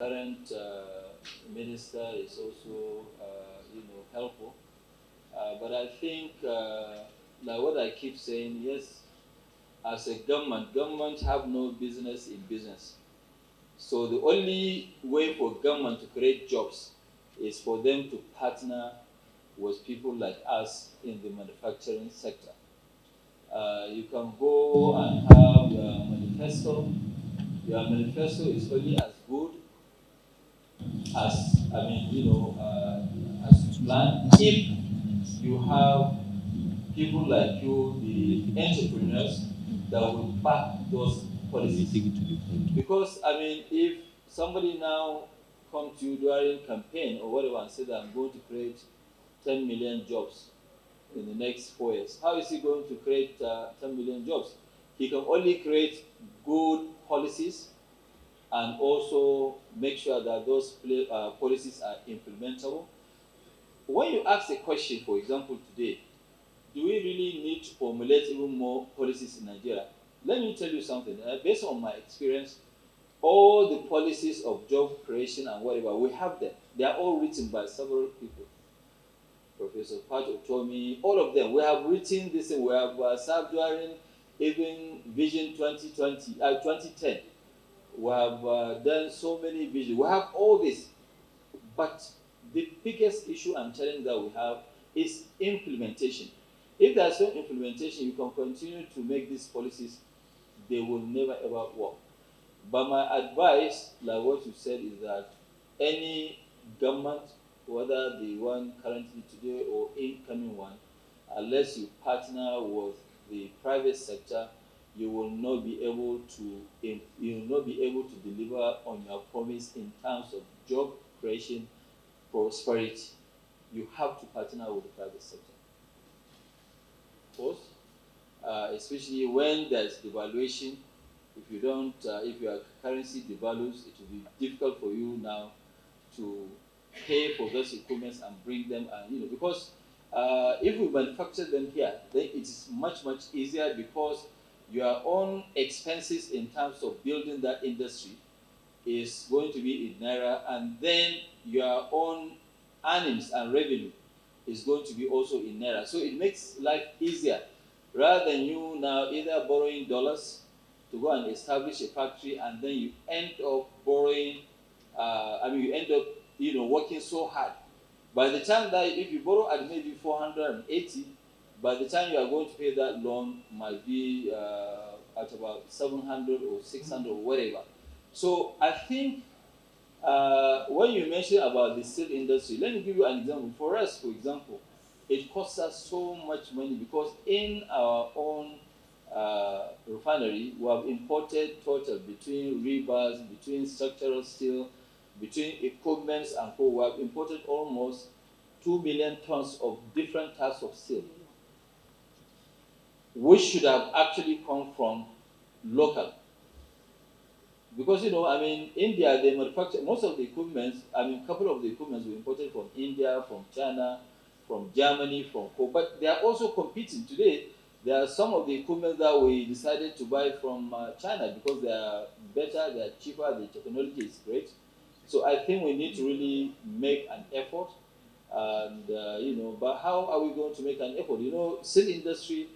Current minister is also, helpful. But I think, like what I keep saying, yes, as a government have no business in business. So the only way for government to create jobs is for them to partner with people like us in the manufacturing sector. You can go and have your manifesto. Your manifesto is only as good as as you plan. If you have people like you, the entrepreneurs, that will back those policies. Because if somebody now comes to you during campaign or whatever and say that I'm going to create 10 million jobs in the next 4 years, how is he going to create 10 million jobs? He can only create good policies and also make sure that those policies are implementable. When you ask a question, for example, today, do we really need to formulate even more policies in Nigeria? Let me tell you something. Based on my experience, all the policies of job creation and whatever, we have them. They are all written by several people. Professor Pat Otomi, all of them. We have written this and we have served during even Vision 2010. We have done so many visions. We have all this. But the biggest issue and challenge that we have is implementation. If there's no implementation, you can continue to make these policies, they will never ever work. But my advice, like what you said, is that any government, whether the one currently today or incoming one, unless you partner with the private sector, you will not be able to deliver on your promise in terms of job creation, prosperity. You have to partner with the private sector. First, especially when there's devaluation, if your currency devalues, it will be difficult for you now to pay for those equipments and bring them, and because if we manufacture them here, then it is much easier because your own expenses in terms of building that industry is going to be in naira, and then your own earnings and revenue is going to be also in naira. So it makes life easier rather than you now either borrowing dollars to go and establish a factory, and then you end up borrowing. You end up working so hard. By the time that if you borrow at maybe 480, by the time you are going to pay that loan might be at about 700 or 600 or whatever. So I think when you mention about the steel industry, let me give you an example. For us, for example, it costs us so much money because in our own refinery, we have imported total between rebars, between structural steel, between equipments and co. We have imported almost 2 million tons of different types of steel, which should have actually come from local. Because India, they manufacture most of the equipment. A couple of the equipments were imported from India, from China, from Germany, from but they are also competing today. There are some of the equipment that we decided to buy from China because they are better, they are cheaper, the technology is great. So I think we need to really make an effort, and but how are we going to make an effort? Steel industry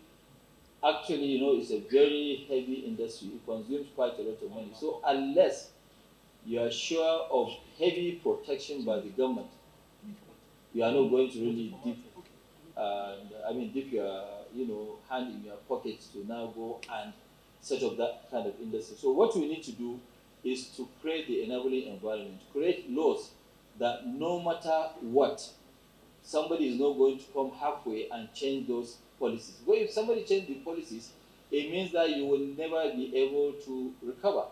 actually, it's a very heavy industry. It consumes quite a lot of money. So unless you are sure of heavy protection by the government, you are not going to really dip your hand in your pockets to now go and set up that kind of industry. So what we need to do is to create the enabling environment, create laws that no matter what, somebody is not going to come halfway and change those policies. But if somebody changes the policies, it means that you will never be able to recover.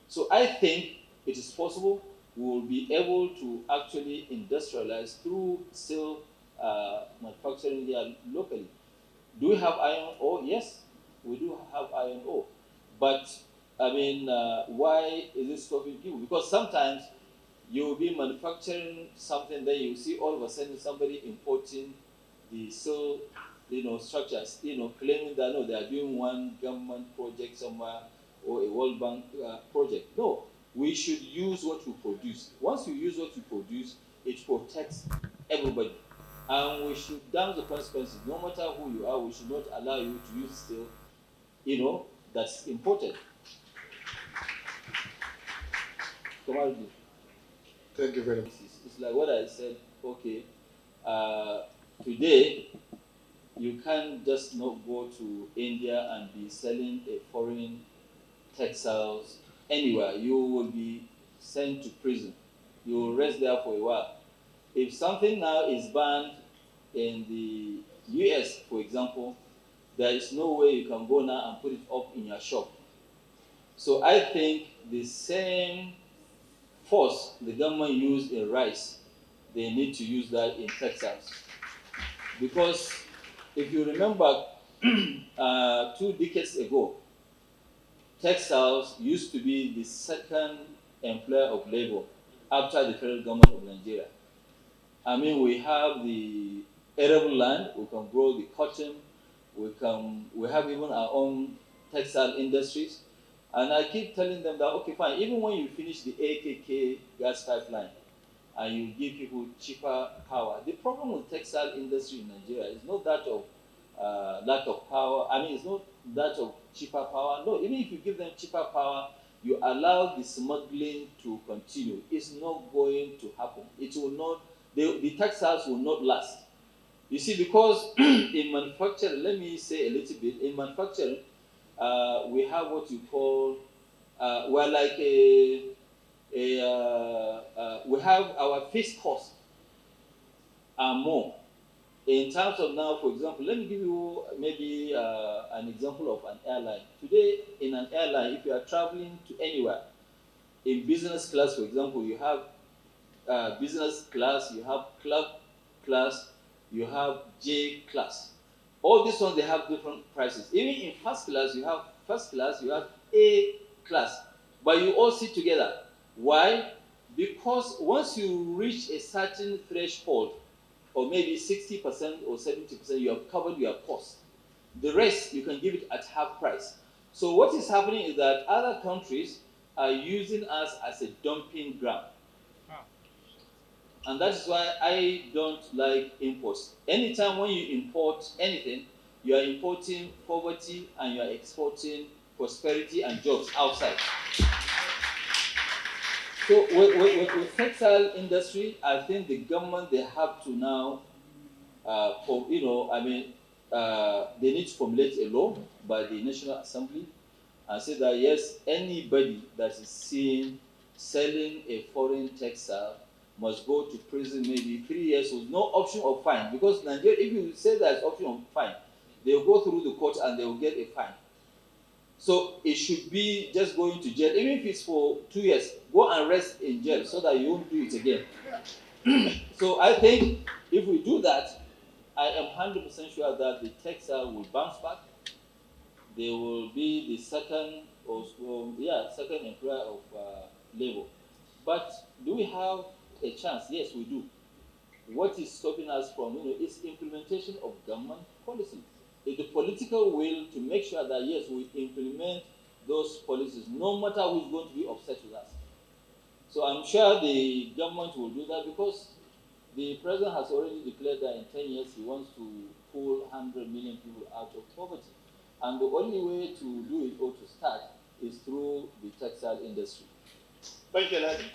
So I think it is possible we will be able to actually industrialize through steel manufacturing here locally. Do we have iron ore? Yes, we do have iron ore. But why is it stopping people? Because sometimes you will be manufacturing something, then you see all of a sudden somebody importing the steel, structures, claiming that no, they are doing one government project somewhere or a World Bank project. No, We should use what we produce. Once you use what you produce, it protects everybody. And we should damn the consequences. No matter who you are, we should not allow you to use steel, that's imported. Commodity. Thank you very much. It's like what I said, okay, uh, today you can't just not go to India and be selling a foreign textiles anywhere. You will be sent to prison. You will rest there for a while. If something now is banned in the US, for example, there is no way you can go now and put it up in your shop. So I think the same force the government used in rice, they need to use that in textiles. Because if you remember, 2 decades ago, textiles used to be the second employer of labor after the federal government of Nigeria. I mean, we have the arable land, we can grow the cotton, we have even our own textile industries. And I keep telling them that, okay, fine, even when you finish the AKK gas pipeline and you give people cheaper power, the problem with textile industry in Nigeria is not that of lack of power. I mean, it's not that of cheaper power. No, even if you give them cheaper power, you allow the smuggling to continue. It's not going to happen. It will not, the textiles will not last. You see, because in manufacturing, let me say a little bit, in manufacturing, we have what you call, we're like we have our fixed costs are more. In terms of now, for example, let me give you maybe an example of an airline. Today, in an airline, if you are traveling to anywhere, in business class, for example, you have business class, you have club class, you have J class. All these ones, they have different prices. Even in first class, you have A class, but you all sit together. Why? Because once you reach a certain threshold, or maybe 60% or 70%, you have covered your cost. The rest, you can give it at half price. So what is happening is that other countries are using us as a dumping ground. And that is why I don't like imports. Anytime when you import anything, you are importing poverty and you are exporting prosperity and jobs outside. So with textile industry, I think the government, they have to now, they need to formulate a law by the National Assembly and say that yes, anybody that is seen selling a foreign textile must go to prison maybe 3 years with no option of fine. Because Nigeria, if you say there's option of fine, they will go through the court and they will get a fine. So it should be just going to jail, even if it's for 2 years. Go and rest in jail so that you won't do it again. So I think if we do that, I am 100% sure that the textile will bounce back. They will be the second second employer of labor. But do we have a chance? Yes, we do. What is stopping us from, is implementation of government policy. It's the political will to make sure that yes, we implement those policies, no matter who is going to be upset with us. So I'm sure the government will do that because the president has already declared that in 10 years he wants to pull 100 million people out of poverty. And the only way to do it or to start is through the textile industry. Thank you, Lady.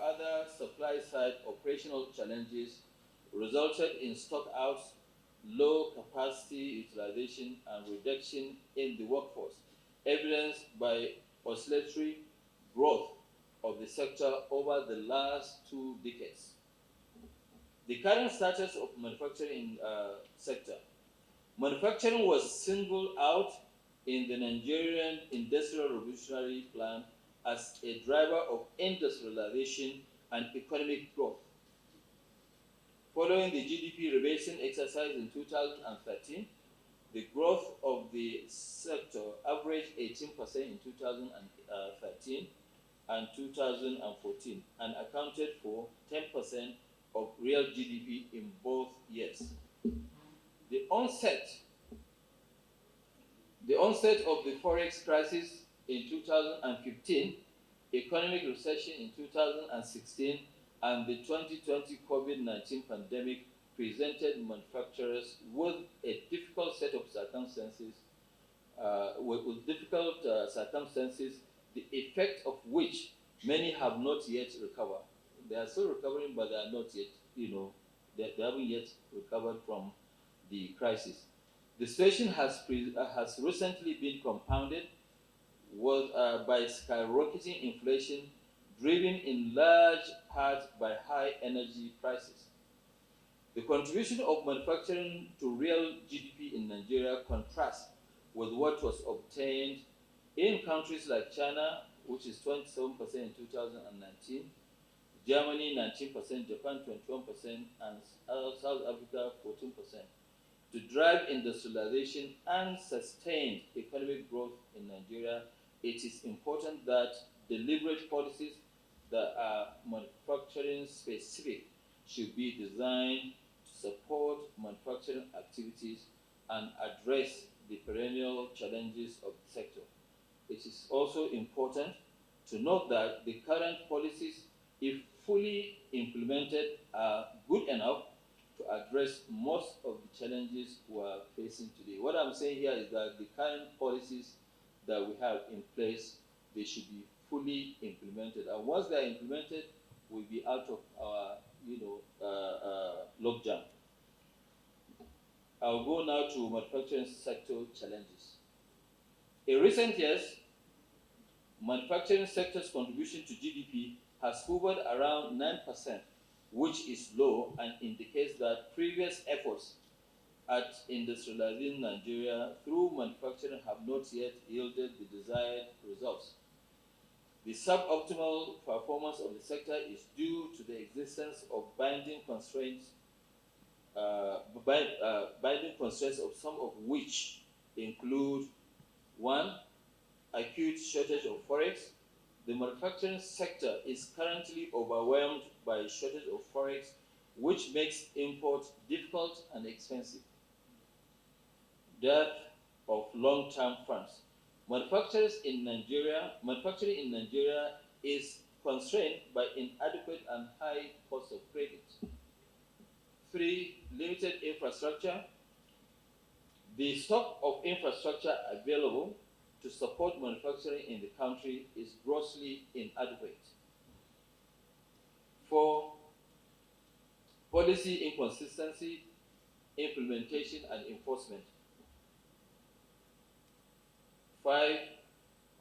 Other supply side operational challenges resulted in stock outs, low capacity utilization, and reduction in the workforce, evidenced by oscillatory growth of the sector over the last 2 decades. The current status of manufacturing sector. Manufacturing was singled out in the Nigerian Industrial Revolutionary Plan as a driver of industrialization and economic growth. Following the GDP rebasing exercise in 2013, the growth of the sector averaged 18% in 2013 and 2014 and accounted for 10% of real GDP in both years. The onset of the forex crisis in 2015 economic recession in 2016, and the 2020 COVID-19 pandemic presented manufacturers with a difficult set of circumstances, with difficult circumstances, the effect of which many have not yet recovered. They are still recovering, but they are not yet, they haven't yet recovered from the crisis. The situation has recently been compounded by skyrocketing inflation, driven in large part by high energy prices. The contribution of manufacturing to real GDP in Nigeria contrasts with what was obtained in countries like China, which is 27% in 2019, Germany 19%, Japan 21%, and South Africa 14%. To drive industrialization and sustained economic growth in Nigeria, it is important that deliberate policies that are manufacturing specific should be designed to support manufacturing activities and address the perennial challenges of the sector. It is also important to note that the current policies, if fully implemented, are good enough to address most of the challenges we are facing today. What I'm saying here is that the current policies that we have in place, they should be fully implemented. And once they are implemented, we'll be out of our, logjam. I'll go now to manufacturing sector challenges. In recent years, manufacturing sector's contribution to GDP has hovered around 9%, which is low and indicates that previous efforts at industrializing Nigeria through manufacturing have not yet yielded the desired results. The suboptimal performance of the sector is due to the existence of binding constraints, of some of which include: one, acute shortage of forex. The manufacturing sector is currently overwhelmed by a shortage of forex, which makes import difficult and expensive. Dearth of long-term funds. Manufacturing in Nigeria is constrained by inadequate and high cost of credit. 3, limited infrastructure. The stock of infrastructure available to support manufacturing in the country is grossly inadequate. 4, policy inconsistency, implementation and enforcement. 5,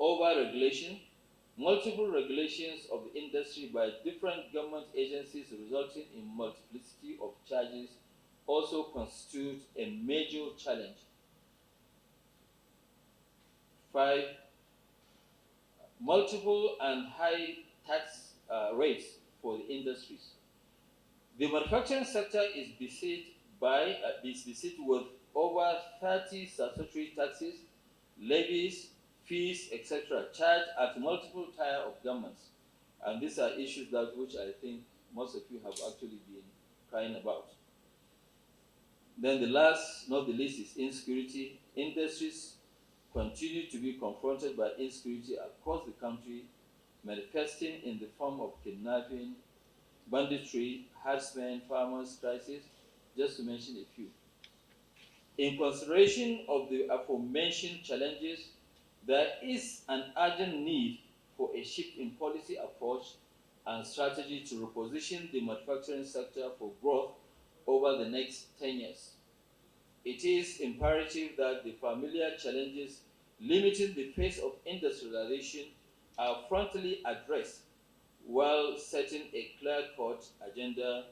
over-regulation, multiple regulations of the industry by different government agencies resulting in multiplicity of charges also constitute a major challenge. 5, multiple and high tax rates for the industries. The manufacturing sector is beset with over 30 statutory taxes, levies, fees, etc., charged at multiple tiers of governments. And these are issues that which I think most of you have actually been crying about. Then the last, not the least, is insecurity. Industries continue to be confronted by insecurity across the country, manifesting in the form of kidnapping, banditry, herdsmen, farmers' crisis, just to mention a few. In consideration of the aforementioned challenges, there is an urgent need for a shift in policy approach and strategy to reposition the manufacturing sector for growth over the next 10 years. It is imperative that the familiar challenges limiting the pace of industrialization are frontally addressed while setting a clear-cut agenda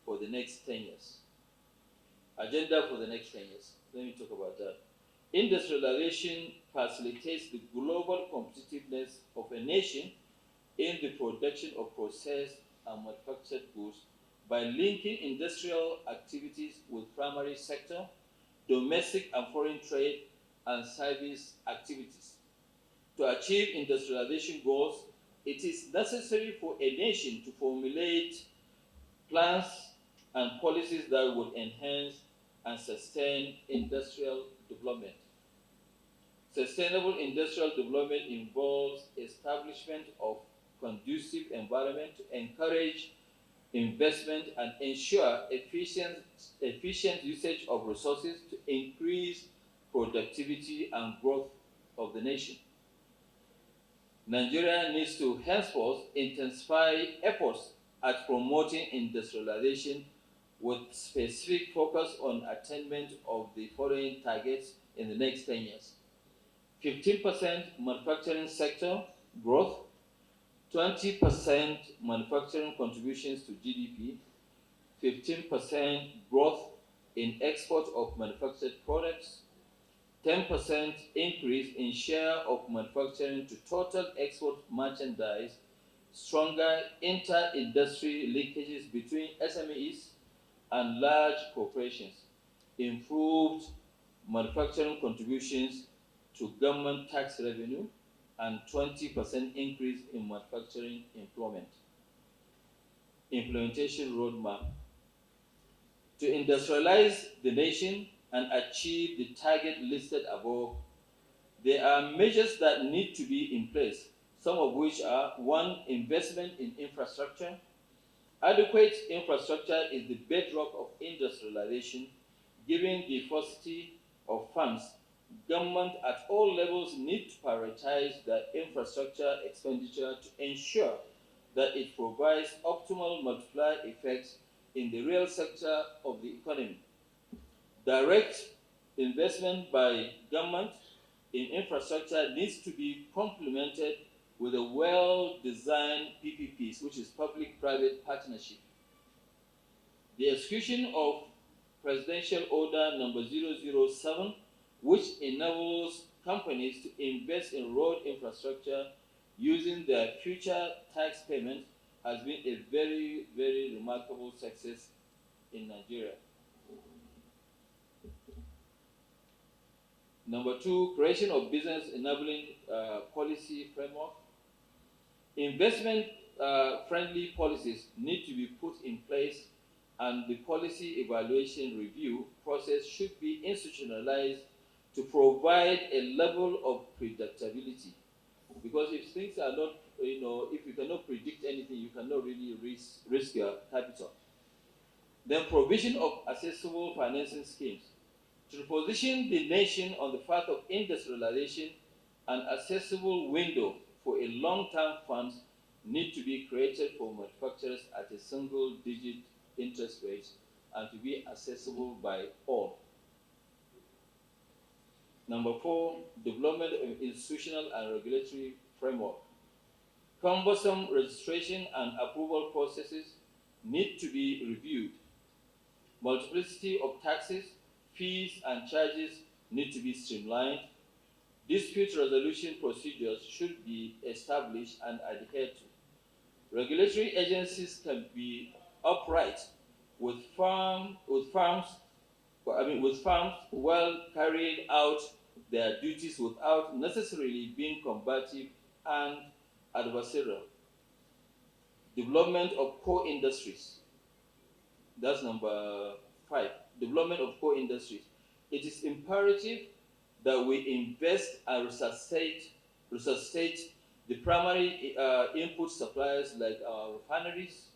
for the next 10 years. Let me talk about that. Industrialization facilitates the global competitiveness of a nation in the production of processed and manufactured goods by linking industrial activities with primary sector, domestic and foreign trade, and service activities. To achieve industrialization goals, it is necessary for a nation to formulate plans and policies that would enhance and sustain industrial development. Sustainable industrial development involves establishment of conducive environment to encourage investment and ensure efficient usage of resources to increase productivity and growth of the nation. Nigeria needs to henceforth intensify efforts at promoting industrialization with specific focus on attainment of the following targets in the next 10 years. 15% manufacturing sector growth, 20% manufacturing contributions to GDP, 15% growth in export of manufactured products, 10% increase in share of manufacturing to total export merchandise, stronger inter-industry linkages between SMEs and large corporations, improved manufacturing contributions to government tax revenue, and 20% increase in manufacturing employment. Implementation roadmap. To industrialize the nation and achieve the target listed above, there are measures that need to be in place, some of which are: 1. Investment in infrastructure. Adequate infrastructure is the bedrock of industrialization. Given the paucity of funds, government at all levels need to prioritize the infrastructure expenditure to ensure that it provides optimal multiplier effects in the real sector of the economy. Direct investment by government in infrastructure needs to be complemented with a well-designed PPPs, which is public-private partnership. The execution of Presidential Order number 007, which enables companies to invest in road infrastructure using their future tax payments, has been a very, very remarkable success in Nigeria. Number 2, creation of business enabling policy framework. Investment friendly policies need to be put in place, and the policy evaluation review process should be institutionalized to provide a level of predictability. Because if things are not, if you cannot predict anything, you cannot really risk your capital. Then provision of accessible financing schemes. To position the nation on the path of industrialization, an accessible window for a long-term funds need to be created for manufacturers at a single-digit interest rate and to be accessible by all. Number 4, development of institutional and regulatory framework. Cumbersome registration and approval processes need to be reviewed. Multiplicity of taxes, fees, and charges need to be streamlined. Dispute resolution procedures should be established and adhered to. Regulatory agencies can be upright with farms while carrying out their duties without necessarily being combative and adversarial. Development of core industries. That's number 5. Development of core industries. It is imperative that we invest and resuscitate the primary input suppliers like our refineries,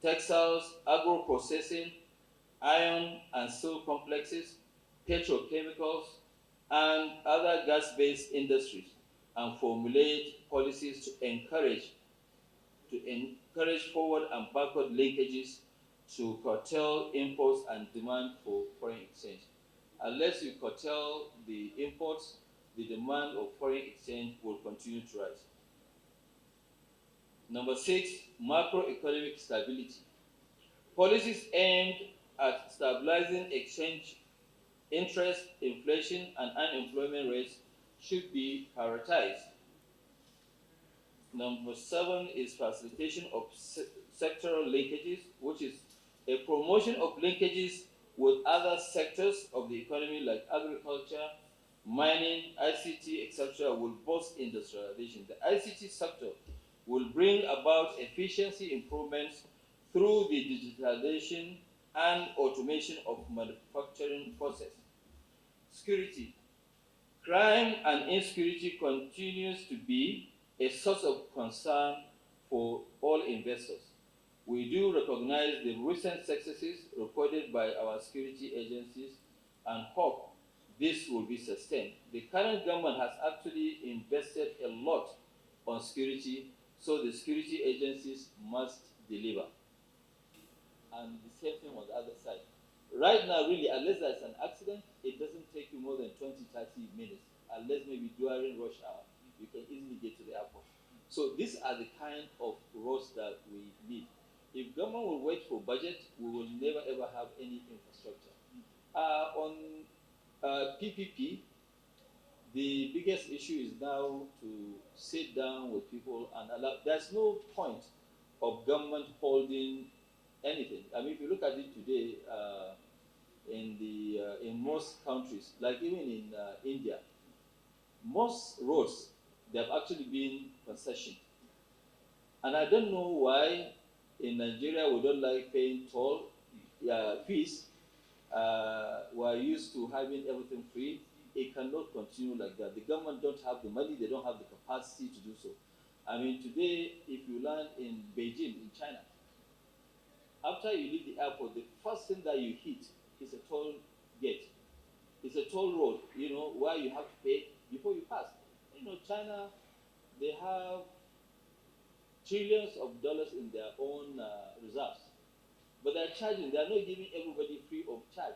textiles, agro-processing, iron and steel complexes, petrochemicals, and other gas-based industries, and formulate policies to encourage forward and backward linkages to curtail imports and demand for foreign exchange. Unless you curtail the imports, the demand of foreign exchange will continue to rise. Number 6, macroeconomic stability. Policies aimed at stabilizing exchange, interest, inflation, and unemployment rates should be prioritized. Number 7 is facilitation of sectoral linkages, which is a promotion of linkages with other sectors of the economy like agriculture, mining, ICT, etc. will boost industrialization. The ICT sector will bring about efficiency improvements through the digitalization and automation of manufacturing process. Security. Crime and insecurity continues to be a source of concern for all investors. We do recognize the recent successes recorded by our security agencies and hope this will be sustained. The current government has actually invested a lot on security, so the security agencies must deliver. And the same thing on the other side. Right now, really, unless there's an accident, it doesn't take you more than 20, 30 minutes. Unless maybe during rush hour, you can easily get to the airport. So these are the kind of roads that we need. If government will wait for budget, we will never ever have any infrastructure. On PPP, the biggest issue is now to sit down with people and allow. There's no point of government holding anything. I mean, if you look at it today, in most countries, like even in India, most roads they have actually been concessioned, and I don't know why in Nigeria we don't like paying toll fees. We're used to having everything free. It cannot continue like that. The government don't have the money, they don't have the capacity to do so. I mean, today, if you land in Beijing, in China, after you leave the airport, the first thing that you hit is a toll gate. It's a toll road, where you have to pay before you pass. China, they have trillions of dollars in their own reserves. But they're charging, they're not giving everybody free of charge.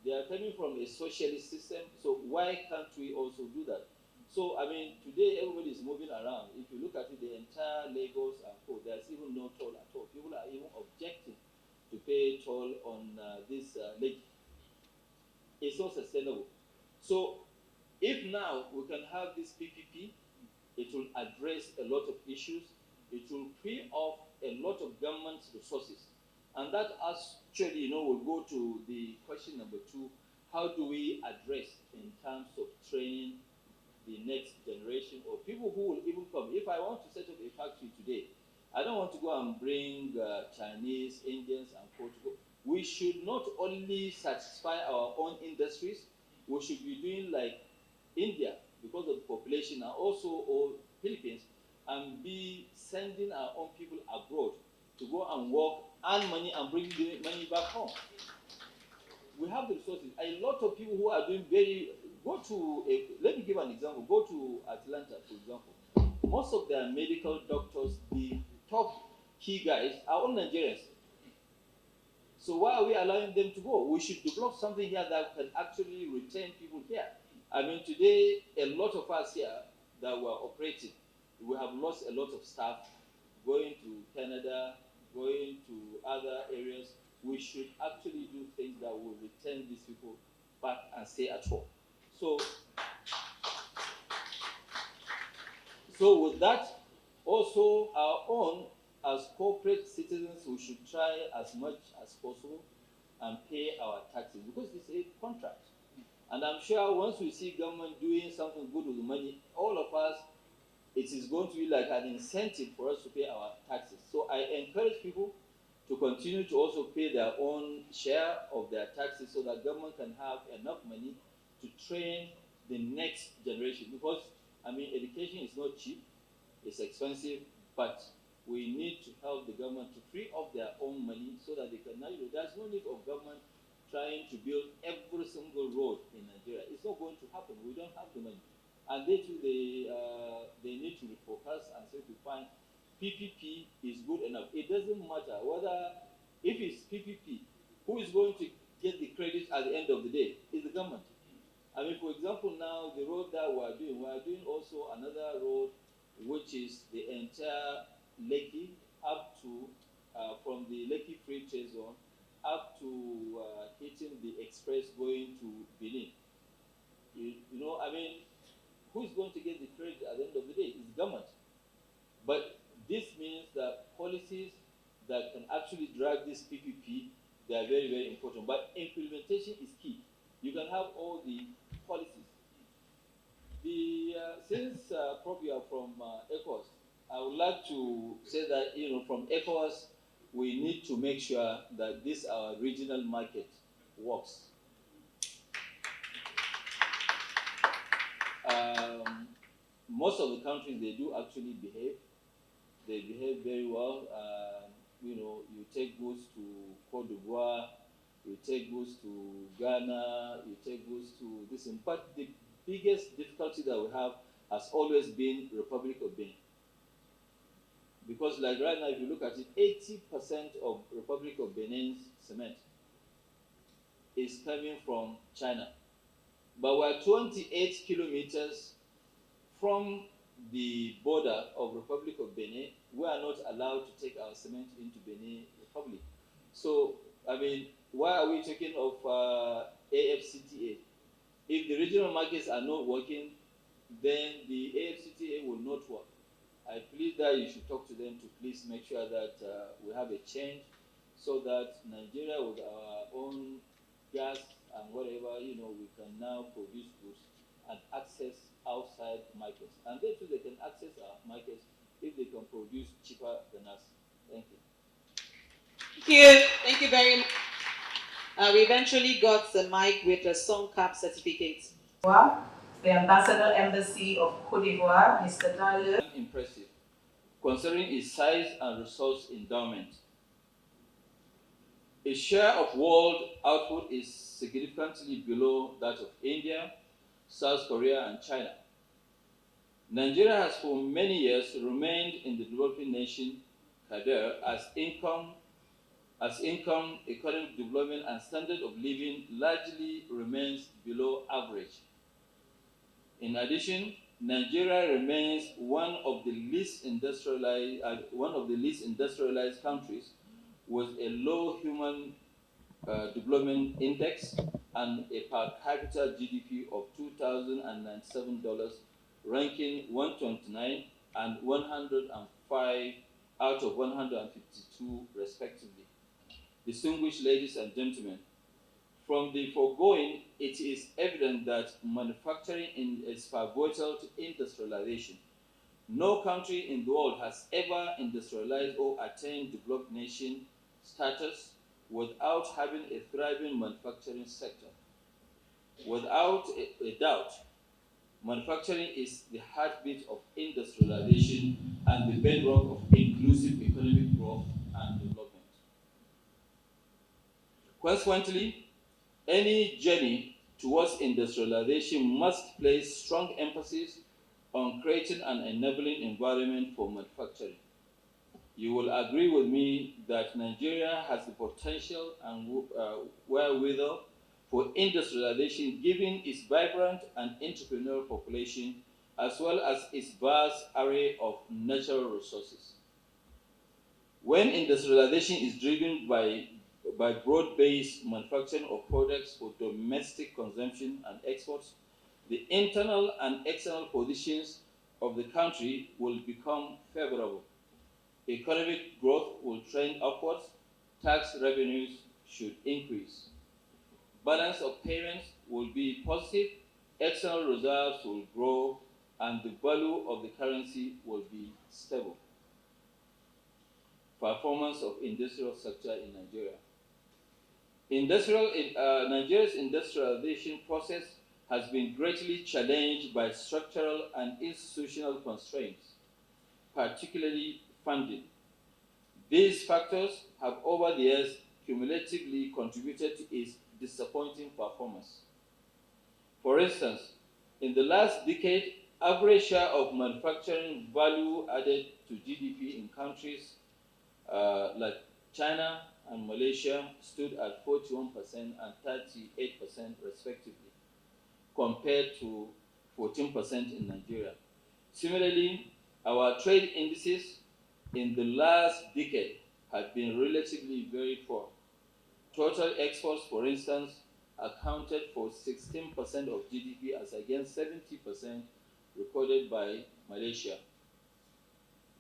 They are coming from a socialist system, so why can't we also do that? So, I mean, today everybody is moving around. If you look at it, the entire Lagos and Co, there's even no toll at all. People are even objecting to pay toll on this lake. It's not sustainable. So, if now we can have this PPP, it will address a lot of issues. It will free up a lot of government resources. And that actually, will go to the question number 2. How do we address in terms of training the next generation or people who will even come? If I want to set up a factory today, I don't want to go and bring Chinese, Indians, and Portugal. We should not only satisfy our own industries, we should be doing like India because of the population, and also or Philippines, and be sending our own people abroad to go and work, earn money, and bring the money back home. We have the resources. A lot of people who are doing let me give an example. Go to Atlanta, for example. Most of their medical doctors, the top key guys, are all Nigerians. So why are we allowing them to go? We should develop something here that can actually retain people here. I mean, today, a lot of us here that were operating, we have lost a lot of staff going to Canada, going to other areas. We should actually do things that will return these people back and stay at home. So with that, also our own, as corporate citizens, we should try as much as possible and pay our taxes because it's a contract. And I'm sure once we see government doing something good with the money, all of us, it is going to be like an incentive for us to pay our taxes. So I encourage people to continue to also pay their own share of their taxes so that government can have enough money to train the next generation. Because, I mean, education is not cheap, it's expensive, but we need to help the government to free up their own money so that they can now, there's no need of government trying to build every single road in Nigeria. It's not going to happen. We don't have the money. And they too, they need to refocus and say to find PPP is good enough. It doesn't matter whether, if it's PPP, who is going to get the credit at the end of the day? It's the government. I mean, for example, now the road that we are doing also another road, which is the entire Lekki up to, from the Lekki Free Trade Zone up to hitting the express going to Benin. I mean, who is going to get the credit at the end of the day? It's the government. But this means that policies that can actually drive this PPP, they are very, very important. But implementation is key. You can have all the policies. Since probably you are from ECOWAS, I would like to say that from ECOWAS, we need to make sure that this our regional market works. Most of the countries, they do actually behave. they behave very well. You take goods to Cote d'Ivoire, you take goods to Ghana, you take goods to this. But the biggest difficulty that we have has always been Republic of Benin. Because like right now, if you look at it, 80% of Republic of Benin's cement is coming from China. But we're 28 kilometers from the border of Republic of Benin. We are not allowed to take our cement into Benin Republic. So, I mean, why are we talking of AFCTA? If the regional markets are not working, then the AFCTA will not work. I believe that you should talk to them to please make sure that we have a change so that Nigeria, with our own gas and whatever, we can now produce goods and access outside markets. And they too, they can access our markets if they can produce cheaper than us. Thank you. Thank you. Thank you very much. We eventually got the mic with a song cap certificate. The Ambassador Embassy of Cote d'Ivoire, Mr. Dale. Impressive, considering its size and resource endowment. Its share of world output is significantly below that of India, South Korea, and China. Nigeria has for many years remained in the developing nation cadre as income, economic development, and standard of living largely remains below average. In addition, Nigeria remains one of the least industrialized countries with a low human development index and a per capita GDP of $2,097, ranking 129 and 105 out of 152 respectively. Distinguished ladies and gentlemen, from the foregoing, it is evident that manufacturing is pivotal to industrialization. No country in the world has ever industrialized or attained developed nation status without having a thriving manufacturing sector. Without a doubt, manufacturing is the heartbeat of industrialization and the bedrock of inclusive economic growth and development. Consequently, any journey towards industrialization must place strong emphasis on creating an enabling environment for manufacturing. You will agree with me that Nigeria has the potential and wherewithal for industrialization given its vibrant and entrepreneurial population as well as its vast array of natural resources. When industrialization is driven by broad-based manufacturing of products for domestic consumption and exports, the internal and external positions of the country will become favorable. Economic growth will trend upwards, tax revenues should increase. Balance of payments will be positive, external reserves will grow, and the value of the currency will be stable. Performance of industrial sector in Nigeria. Nigeria's industrialization process has been greatly challenged by structural and institutional constraints, particularly funding. These factors have over the years cumulatively contributed to its disappointing performance. For instance, in the last decade, average share of manufacturing value added to GDP in countries like China and Malaysia stood at 41% and 38% respectively, compared to 14% in Nigeria. Similarly, our trade indices in the last decade have been relatively very poor. Total exports, for instance, accounted for 16% of GDP as against 70% recorded by Malaysia.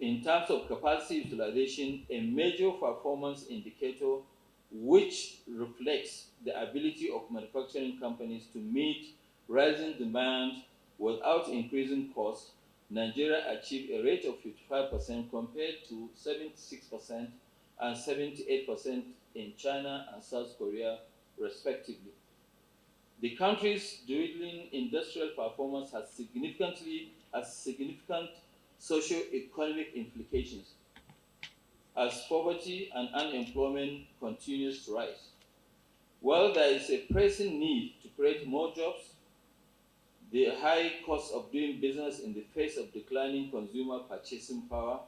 In terms of capacity utilization, a major performance indicator which reflects the ability of manufacturing companies to meet rising demand without increasing costs, Nigeria achieved a rate of 55% compared to 76% and 78% in China and South Korea, respectively. The country's dwindling industrial performance has significant socio-economic implications. as poverty and unemployment continues to rise. While there is a pressing need to create more jobs, the high cost of doing business in the face of declining consumer purchasing power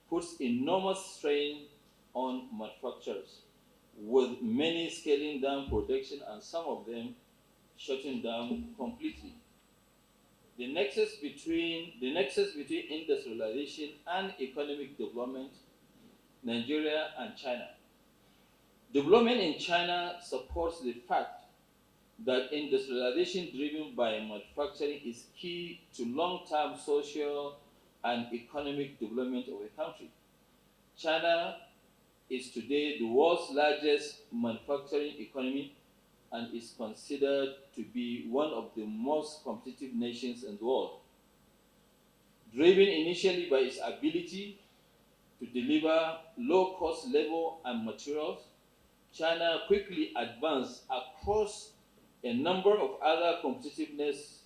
puts enormous strain on manufacturers, with many scaling down production and some of them shutting down completely. The nexus between industrialization and economic development, Nigeria and China. Development in China supports the fact that industrialization driven by manufacturing is key to long-term social and economic development of a country. China is today the world's largest manufacturing economy and is considered to be one of the most competitive nations in the world. Driven initially by its ability to deliver low-cost labor and materials, China quickly advanced across a number of other competitiveness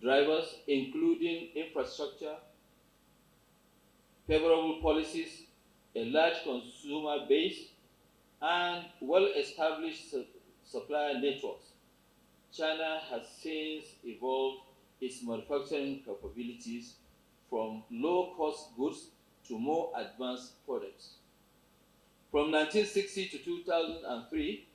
drivers, including infrastructure, favorable policies, a large consumer base, and well-established supplier networks. China has since evolved its manufacturing capabilities from low-cost goods to more advanced products. From 1960 to 2003,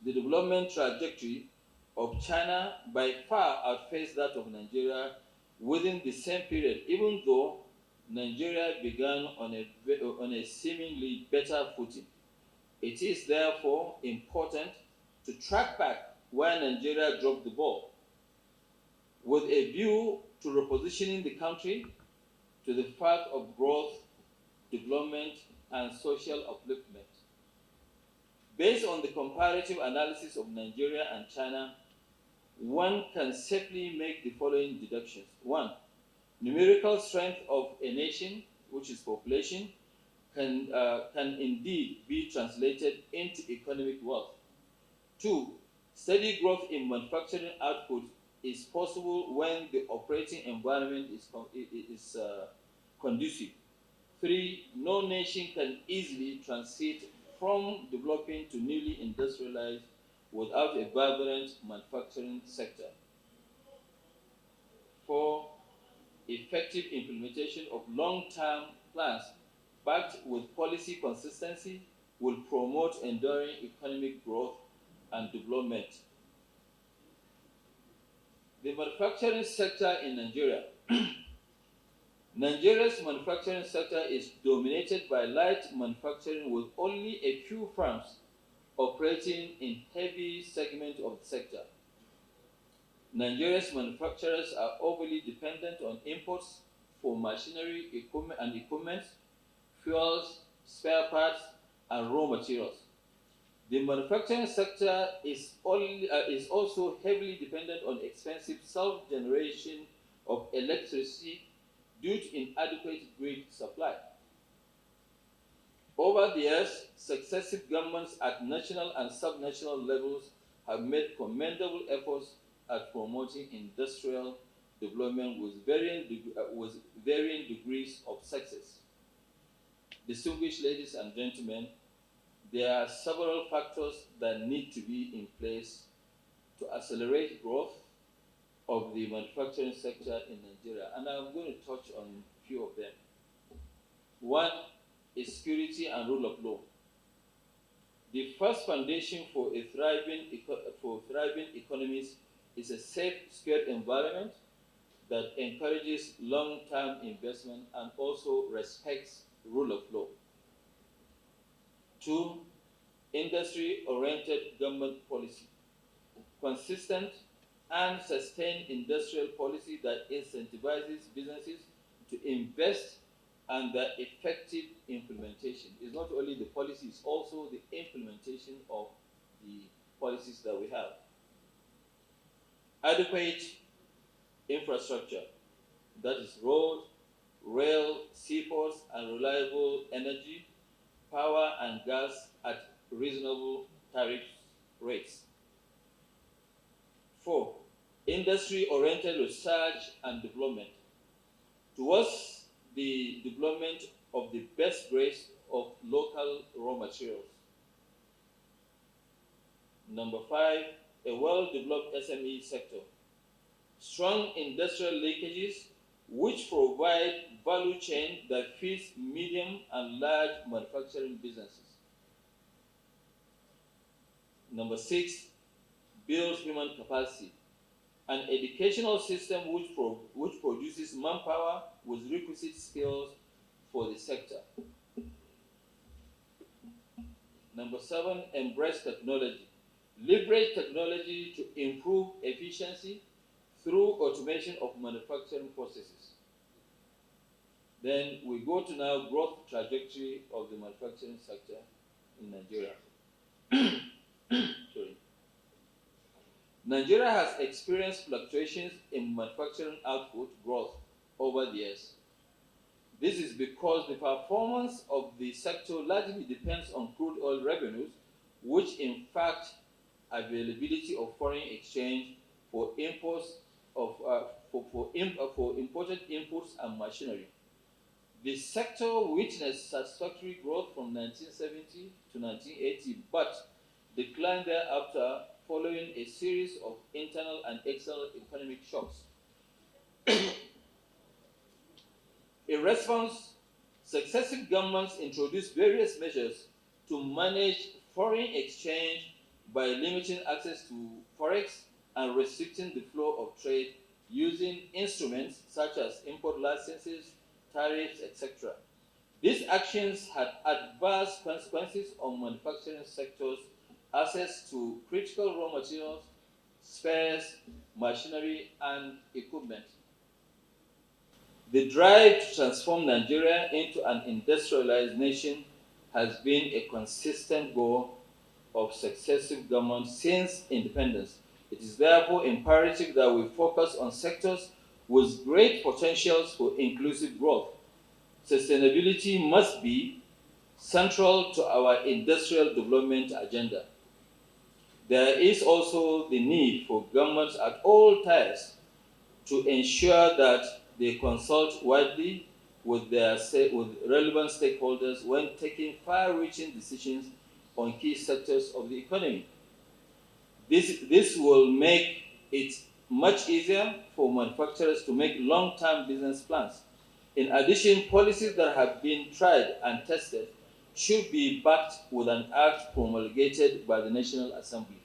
the development trajectory of China by far outpaced that of Nigeria within the same period, even though Nigeria began on a seemingly better footing. It is therefore important to track back where Nigeria dropped the ball, with a view to repositioning the country to the path of growth, development, and social upliftment. Based on the comparative analysis of Nigeria and China, one can safely make the following deductions. One, numerical strength of a nation, which is population, can indeed be translated into economic wealth. Two, steady growth in manufacturing output is possible when the operating environment is conducive. Three, no nation can easily transit from developing to newly industrialized without a vibrant manufacturing sector. Four, effective implementation of long-term plans backed with policy consistency will promote enduring economic growth and development. The manufacturing sector in Nigeria. Nigeria's manufacturing sector is dominated by light manufacturing with only a few firms operating in heavy segment of the sector. Nigeria's manufacturers are overly dependent on imports for machinery, equipment, fuels, spare parts, and raw materials. The manufacturing sector is also heavily dependent on expensive self-generation of electricity due to inadequate grid supply. Over the years, successive governments at national and sub-national levels have made commendable efforts at promoting industrial development with varying degrees of success. Distinguished ladies and gentlemen, there are several factors that need to be in place to accelerate growth of the manufacturing sector in Nigeria, and I'm going to touch on a few of them. One is security and rule of law. The first foundation for thriving economies is a safe, secure environment that encourages long-term investment and also respects rule of law. Two, industry-oriented government policy. Consistent and sustained industrial policy that incentivizes businesses to invest and the effective implementation. It's not only the policy, it's also the implementation of the policies that we have. Adequate infrastructure, that is road, rail, seaports, and reliable energy, power and gas at reasonable tariff rates. Four, industry-oriented research and development. Towards the development of the best grades of local raw materials. Number 5, a well-developed SME sector. Strong industrial linkages which provide value chain that feeds medium and large manufacturing businesses. Number 6, build human capacity. An educational system which produces manpower with requisite skills for the sector. Number 7, embrace technology. Leverage technology to improve efficiency through automation of manufacturing processes. Then we go to now growth trajectory of the manufacturing sector in Nigeria. Sorry. Nigeria has experienced fluctuations in manufacturing output growth over the years. This is because the performance of the sector largely depends on crude oil revenues, which in fact availability of foreign exchange for imports of for imported inputs and machinery. The sector witnessed satisfactory growth from 1970 to 1980, but declined thereafter following a series of internal and external economic shocks. In response, successive governments introduced various measures to manage foreign exchange by limiting access to forex and restricting the flow of trade using instruments such as import licenses, tariffs, etc. These actions had adverse consequences on manufacturing sectors' access to critical raw materials, spares, machinery, and equipment. The drive to transform Nigeria into an industrialized nation has been a consistent goal of successive governments since independence. It is therefore imperative that we focus on sectors with great potentials for inclusive growth. Sustainability must be central to our industrial development agenda. There is also the need for governments at all tiers to ensure that they consult widely with relevant stakeholders when taking far-reaching decisions on key sectors of the economy. This will make it much easier for manufacturers to make long-term business plans. In addition, policies that have been tried and tested should be backed with an act promulgated by the National Assembly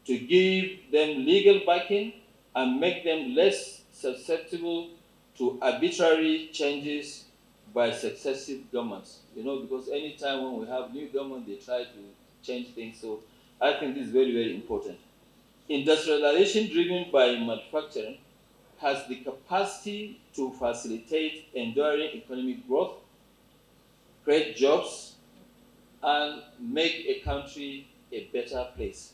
to give them legal backing and make them less susceptible to arbitrary changes by successive governments. Because anytime when we have new government, they try to change things. So I think this is very, very important. Industrialization driven by manufacturing has the capacity to facilitate enduring economic growth, create jobs, and make a country a better place.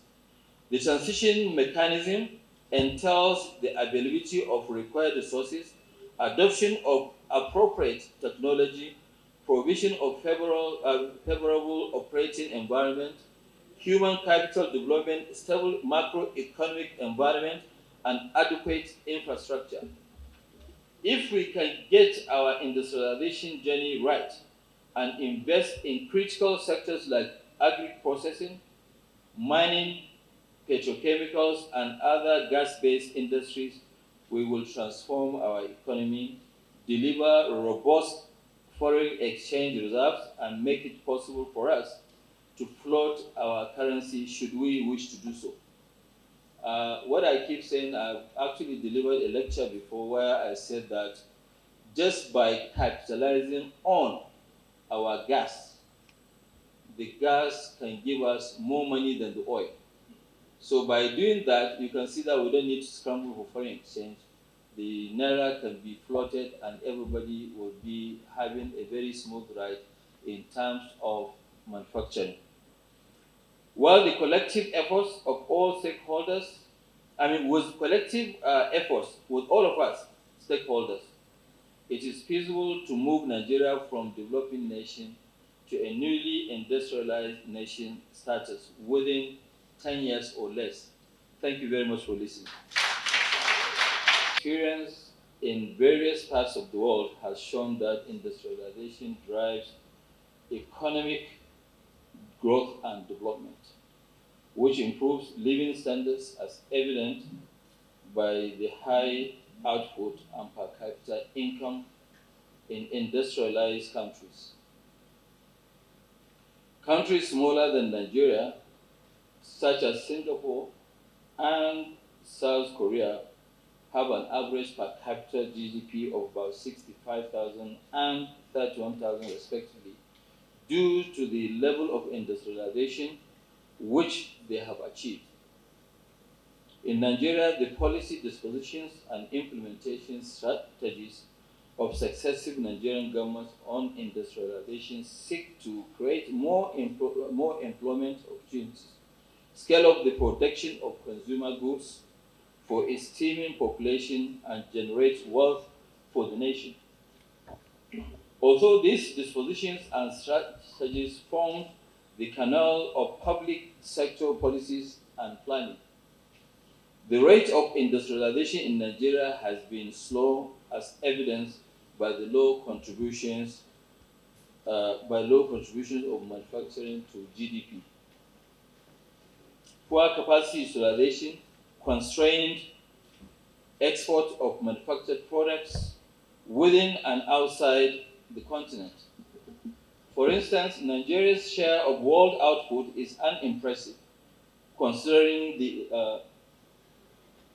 The transition mechanism entails the availability of required resources, adoption of appropriate technology, provision of favorable operating environment, human capital development, stable macroeconomic environment, and adequate infrastructure. If we can get our industrialization journey right and invest in critical sectors like agri processing, mining, petrochemicals, and other gas-based industries, we will transform our economy, deliver robust foreign exchange reserves, and make it possible for us to float our currency should we wish to do so. What I keep saying, I've actually delivered a lecture before where I said that just by capitalizing on our gas, the gas can give us more money than the oil. So by doing that, you can see that we don't need to scramble for foreign exchange. The naira can be floated and everybody will be having a very smooth ride in terms of manufacturing. While the collective efforts of all stakeholders, with collective efforts with all of us stakeholders, it is feasible to move Nigeria from developing nation to a newly industrialized nation status within 10 years or less. Thank you very much for listening. Experience in various parts of the world has shown that industrialization drives economic growth and development, which improves living standards as evident by the high output and per capita income in industrialized countries. Countries smaller than Nigeria, such as Singapore and South Korea, have an average per capita GDP of about 65,000 and 31,000 respectively, due to the level of industrialization which they have achieved. In Nigeria, the policy dispositions and implementation strategies of successive Nigerian governments on industrialization seek to create more employment opportunities, scale up the production of consumer goods for its teeming population, and generate wealth for the nation. Although these dispositions and strategies form the canal of public sector policies and planning, the rate of industrialization in Nigeria has been slow, as evidenced by the low contributions of manufacturing to GDP. Poor capacity utilization, constrained export of manufactured products within and outside the continent. For instance, Nigeria's share of world output is unimpressive, considering the